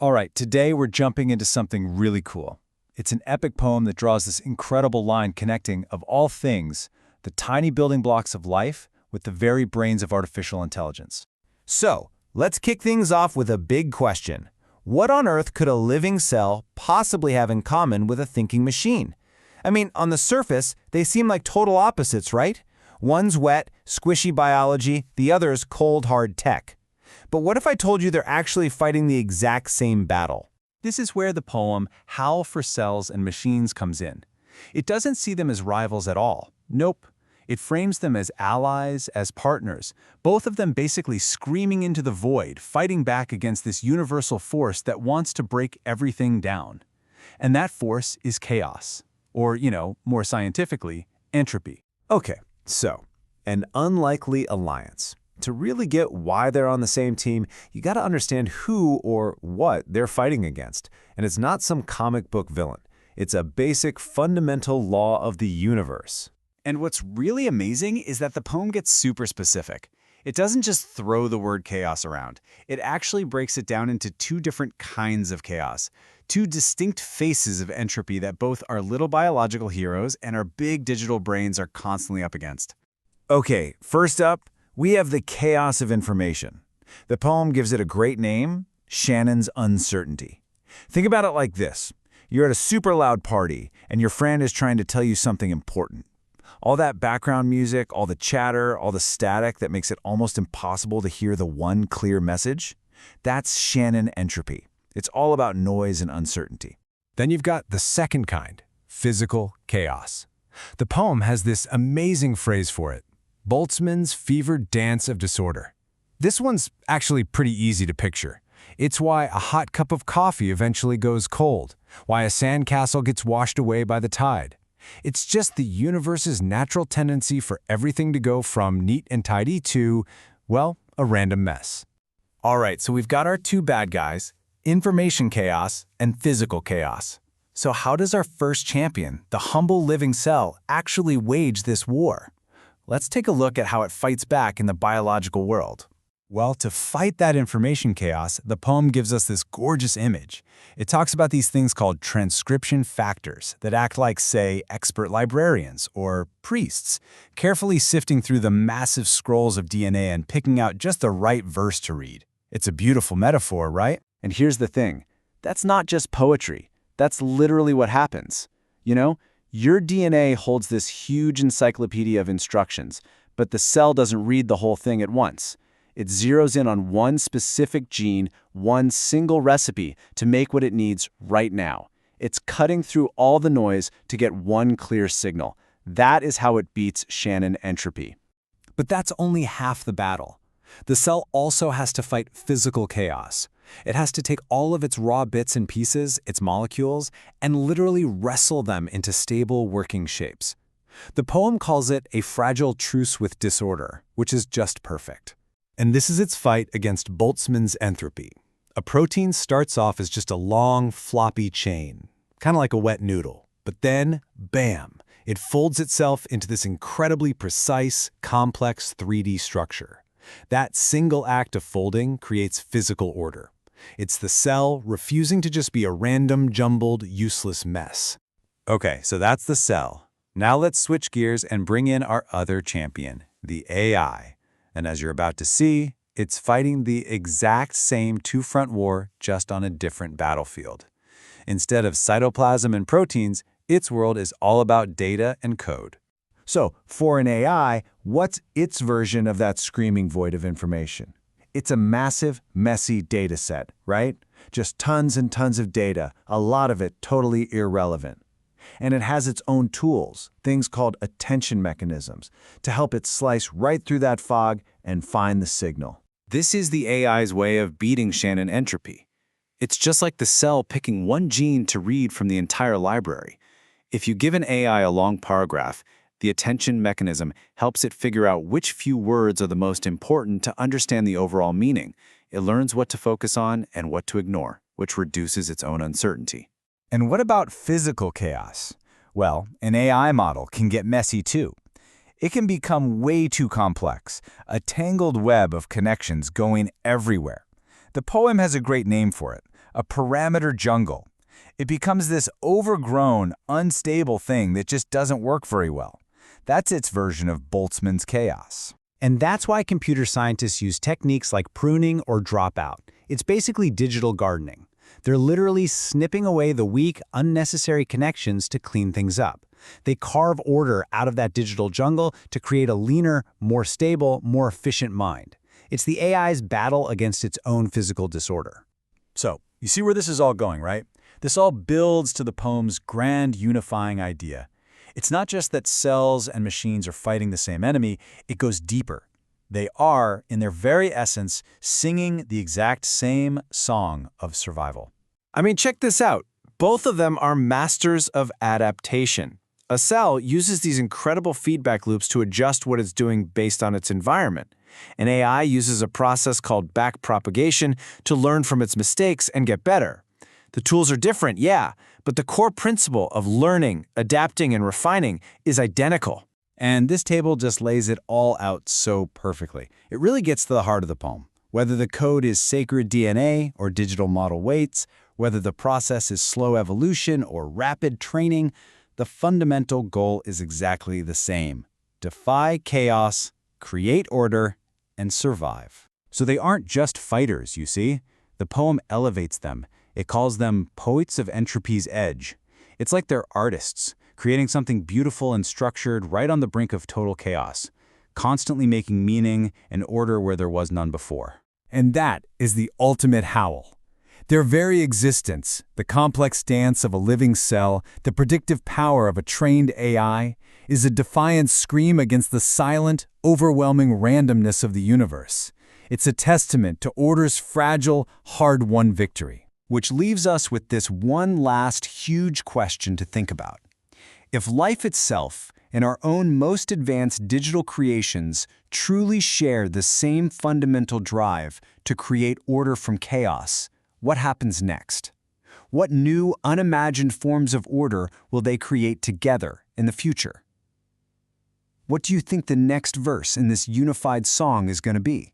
All right, today we're jumping into something really cool. It's an epic poem that draws this incredible line connecting, of all things, the tiny building blocks of life with the very brains of artificial intelligence. So, let's kick things off with a big question. What on earth could a living cell possibly have in common with a thinking machine? I mean, on the surface, they seem like total opposites, right? One's wet, squishy biology, the other's cold, hard tech. But what if I told you they're actually fighting the exact same battle? This is where the poem Howl for Cells and Machines comes in. It doesn't see them as rivals at all. Nope. It frames them as allies, as partners, both of them basically screaming into the void, fighting back against this universal force that wants to break everything down. And that force is chaos. Or, more scientifically, entropy. Okay, so, an unlikely alliance. To really get why they're on the same team, you gotta understand who or what they're fighting against. And it's not some comic book villain. It's a basic, fundamental law of the universe. And what's really amazing is that the poem gets super specific. It doesn't just throw the word chaos around. It actually breaks it down into two different kinds of chaos, two distinct faces of entropy that both our little biological heroes and our big digital brains are constantly up against. Okay, first up, we have the chaos of information. The poem gives it a great name, Shannon's uncertainty. Think about it like this. You're at a super loud party, and your friend is trying to tell you something important. All that background music, all the chatter, all the static that makes it almost impossible to hear the one clear message, that's Shannon entropy. It's all about noise and uncertainty. Then you've got the second kind, physical chaos. The poem has this amazing phrase for it, Boltzmann's fevered dance of disorder. This one's actually pretty easy to picture. It's why a hot cup of coffee eventually goes cold, why a sandcastle gets washed away by the tide. It's just the universe's natural tendency for everything to go from neat and tidy to, well, a random mess. All right, so we've got our two bad guys, information chaos and physical chaos. So how does our first champion, the humble living cell, actually wage this war? Let's take a look at how it fights back in the biological world. Well, to fight that information chaos, the poem gives us this gorgeous image. It talks about these things called transcription factors that act like, say, expert librarians or priests, carefully sifting through the massive scrolls of DNA and picking out just the right verse to read. It's a beautiful metaphor, right? And here's the thing. That's not just poetry. That's literally what happens. Your DNA holds this huge encyclopedia of instructions, but the cell doesn't read the whole thing at once. It zeroes in on one specific gene, one single recipe to make what it needs right now. It's cutting through all the noise to get one clear signal. That is how it beats Shannon entropy. But that's only half the battle. The cell also has to fight physical chaos. It has to take all of its raw bits and pieces, its molecules, and literally wrestle them into stable working shapes. The poem calls it a fragile truce with disorder, which is just perfect. And this is its fight against Boltzmann's entropy. A protein starts off as just a long, floppy chain, kind of like a wet noodle. But then, bam, it folds itself into this incredibly precise, complex 3D structure. That single act of folding creates physical order. It's the cell refusing to just be a random, jumbled, useless mess. Okay, so that's the cell. Now let's switch gears and bring in our other champion, the AI. And as you're about to see, it's fighting the exact same two-front war, just on a different battlefield. Instead of cytoplasm and proteins, its world is all about data and code. So, for an AI, what's its version of that screaming void of information? It's a massive, messy data set, right? Just tons and tons of data, a lot of it totally irrelevant. And it has its own tools, things called attention mechanisms, to help it slice right through that fog and find the signal. This is the AI's way of beating Shannon entropy. It's just like the cell picking one gene to read from the entire library. If you give an AI a long paragraph, the attention mechanism helps it figure out which few words are the most important to understand the overall meaning. It learns what to focus on and what to ignore, which reduces its own uncertainty. And what about physical chaos? Well, an AI model can get messy too. It can become way too complex, a tangled web of connections going everywhere. The poem has a great name for it, a parameter jungle. It becomes this overgrown, unstable thing that just doesn't work very well. That's its version of Boltzmann's chaos. And that's why computer scientists use techniques like pruning or dropout. It's basically digital gardening. They're literally snipping away the weak, unnecessary connections to clean things up. They carve order out of that digital jungle to create a leaner, more stable, more efficient mind. It's the AI's battle against its own physical disorder. So, you see where this is all going, right? This all builds to the poem's grand unifying idea. It's not just that cells and machines are fighting the same enemy, it goes deeper. They are, in their very essence, singing the exact same song of survival. I mean, check this out. Both of them are masters of adaptation. A cell uses these incredible feedback loops to adjust what it's doing based on its environment. An AI uses a process called backpropagation to learn from its mistakes and get better. The tools are different, yeah, but the core principle of learning, adapting, and refining is identical. And this table just lays it all out so perfectly. It really gets to the heart of the poem. Whether the code is sacred DNA or digital model weights, whether the process is slow evolution or rapid training, the fundamental goal is exactly the same: defy chaos, create order, and survive. So they aren't just fighters, you see. The poem elevates them. It calls them poets of entropy's edge. It's like they're artists, creating something beautiful and structured right on the brink of total chaos, constantly making meaning and order where there was none before. And that is the ultimate howl. Their very existence, the complex dance of a living cell, the predictive power of a trained AI, is a defiant scream against the silent, overwhelming randomness of the universe. It's a testament to order's fragile, hard-won victory. Which leaves us with this one last huge question to think about. If life itself and our own most advanced digital creations truly share the same fundamental drive to create order from chaos, what happens next? What new, unimagined forms of order will they create together in the future? What do you think the next verse in this unified song is going to be?